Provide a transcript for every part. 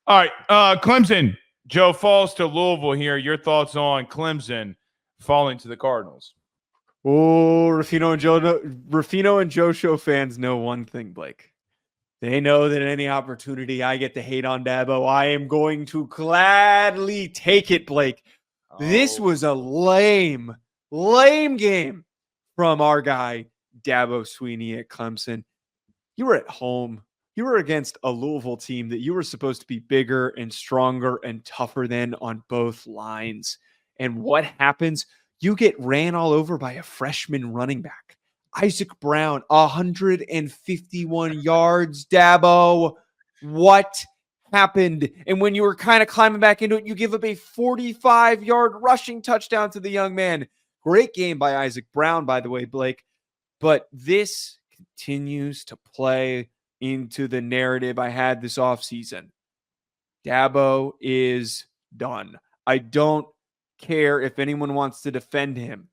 All right, Clemson. Joe falls to Louisville here. Your thoughts on Clemson falling to the Cardinals? Oh, Ruffino and Joe Show fans know one thing, Blake. They know that any opportunity I get to hate on Dabo, I am going to gladly take it, Blake. This was a lame game from our guy, Dabo Sweeney at Clemson. You were at home. You were against a Louisville team that you were supposed to be bigger and stronger and tougher than on both lines. And what happens? You get ran all over by a freshman running back. Isaac Brown, 151 yards, Dabo. What happened? And when you were kind of climbing back into it, you give up a 45-yard rushing touchdown to the young man. Great game by Isaac Brown, by the way, Blake. But this continues to play into the narrative I had this offseason. Dabo is done. I don't care if anyone wants to defend him.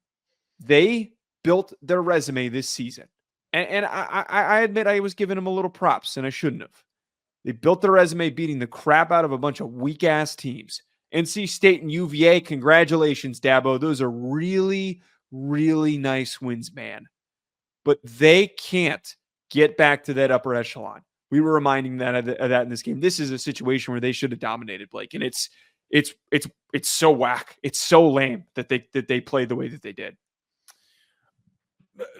They built their resume this season. And I admit I was giving him a little props, and I shouldn't have. They built their resume beating the crap out of a bunch of weak-ass teams. NC State and UVA, congratulations, Dabo. Those are really, really nice wins, man. But they can't get back to that upper echelon. We were reminding that of that in this game. This is a situation where they should have dominated, Blake, and it's so whack. It's so lame that they played the way that they did.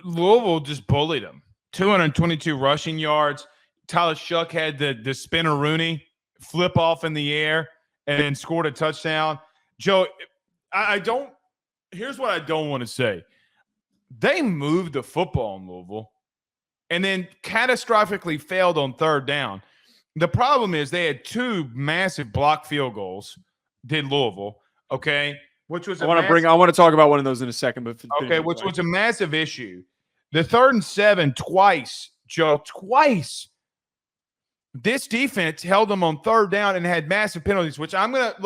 Louisville just bullied them. 222 rushing yards. Tyler Shuck had the spinner Rooney flip off in the air and then scored a touchdown. Joe, here's what I don't want to say. They moved the football in Louisville and then catastrophically failed on third down. The problem is they had two massive block field goals, did Louisville, okay? Which was I want to talk about one of those in a second, but which was a massive issue. The 3rd and 7 twice, Joe, twice. This defense held them on third down and had massive penalties, which I'm not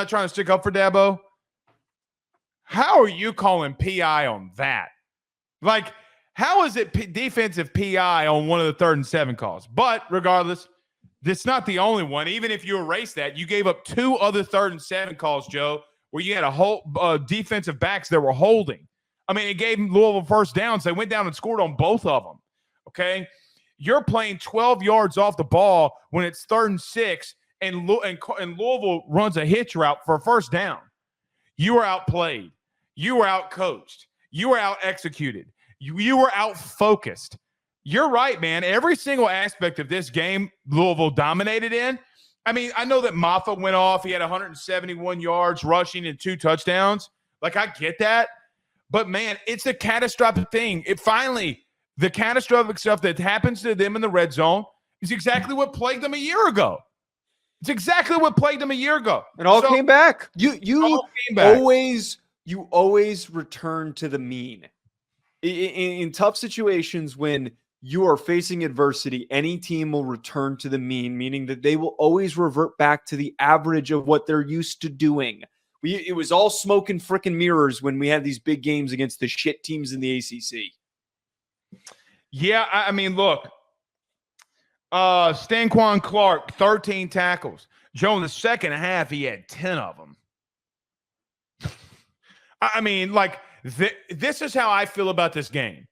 trying to stick up for Dabo. How are you calling PI on that? Like, how is it defensive PI on one of the 3rd and 7 calls? But regardless, it's not the only one. Even if you erase that, you gave up 2 other 3rd and 7 calls, Joe, where you had a whole defensive backs that were holding. I mean, it gave Louisville first downs. They went down and scored on both of them, okay? You're playing 12 yards off the ball when it's 3rd and 6, and Louisville runs a hitch route for a first down. You were outplayed. You were outcoached. You were out-executed. You were out-focused. You're right, man. Every single aspect of this game, Louisville dominated in. I mean, I know that Maffa went off. He had 171 yards rushing and 2 touchdowns. Like, I get that. But, man, it's a catastrophic thing. The catastrophic stuff that happens to them in the red zone is exactly what plagued them a year ago. It's exactly what plagued them a year ago. It all came back. You always return to the mean. In tough situations when you are facing adversity, any team will return to the mean, meaning that they will always revert back to the average of what they're used to doing. It was all smoke and frickin' mirrors when we had these big games against the shit teams in the ACC. Yeah, I mean, look. Stanquan Clark, 13 tackles. Joe, in the second half, he had 10 of them. I mean, like, this is how I feel about this game.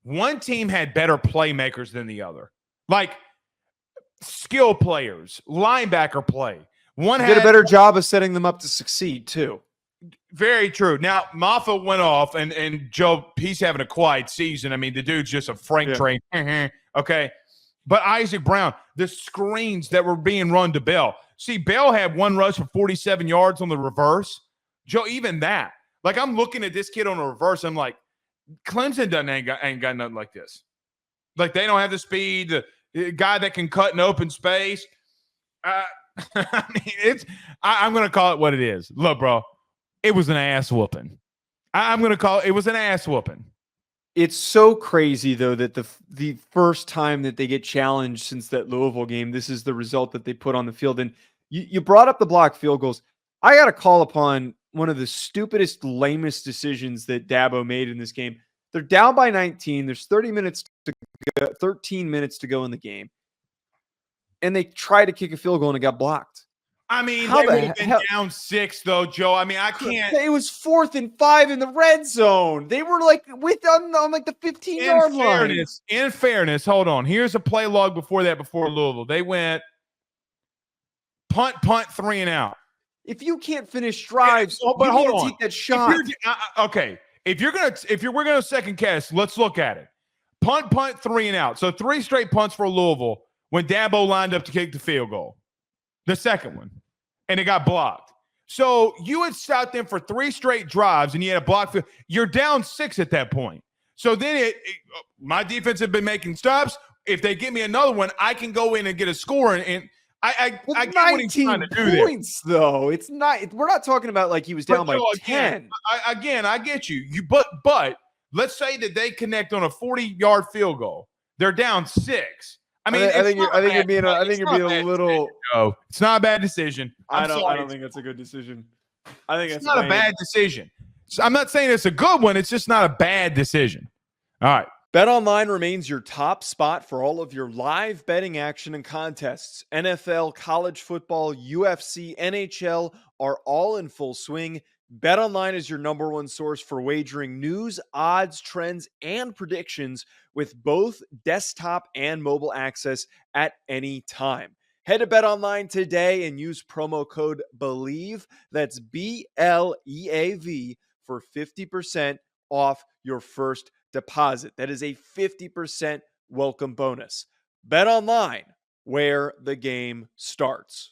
One team had better playmakers than the other. Like, skill players, linebacker play. One did a better job of setting them up to succeed, too. Very true. Now, Maffa went off, and Joe, he's having a quiet season. I mean, the dude's just a Frank train. Okay. But Isaac Brown, the screens that were being run to Bell. See, Bell had one rush for 47 yards on the reverse. Joe, even that. Like, I'm looking at this kid on the reverse. I'm like, Clemson ain't got nothing like this. Like, they don't have the speed, the guy that can cut an open space. I mean, I'm going to call it what it is. Look, bro, it was an ass whooping. I'm going to call it was an ass whooping. It's so crazy, though, that the first time that they get challenged since that Louisville game, this is the result that they put on the field. And you brought up the block field goals. I got to call upon one of the stupidest, lamest decisions that Dabo made in this game. They're down by 19. There's 13 minutes to go in the game. and they tried to kick a field goal and it got blocked. I mean, How they the would have been hell- down 6, though, Joe. I mean, I can't. It was 4th and 5 in the red zone. They were like on like the 15-yard line. In fairness, hold on. Here's a play log before Louisville. They went punt, 3 and out. If you can't finish drives, but you hold can't on. take that shot. Okay, if we're gonna second guess, let's look at it. Punt, 3 and out. So 3 straight punts for Louisville when Dabo lined up to kick the field goal. The second one, and it got blocked. So you had stopped them for 3 straight drives, and you had a block field. You're down 6 at that point. So then my defense have been making stops. If they give me another one, I can go in and get a score. And I get what he's trying to do there. Points, though. It's not. We're not talking about like he was down by 10. I get you. But let's say that they connect on a 40-yard field goal. They're down 6. I mean, I think you're being a little. No, it's not a bad decision. I don't think it's a good decision. I think it's not a bad decision. So I'm not saying it's a good one. It's just not a bad decision. All right. BetOnline remains your top spot for all of your live betting action and contests. NFL, college football, UFC, NHL are all in full swing. BetOnline is your number one source for wagering news, odds, trends, and predictions with both desktop and mobile access at any time. Head to BetOnline today and use promo code BELIEVE, that's BLEAV, for 50% off your first deposit. That is a 50% welcome bonus. BetOnline, where the game starts.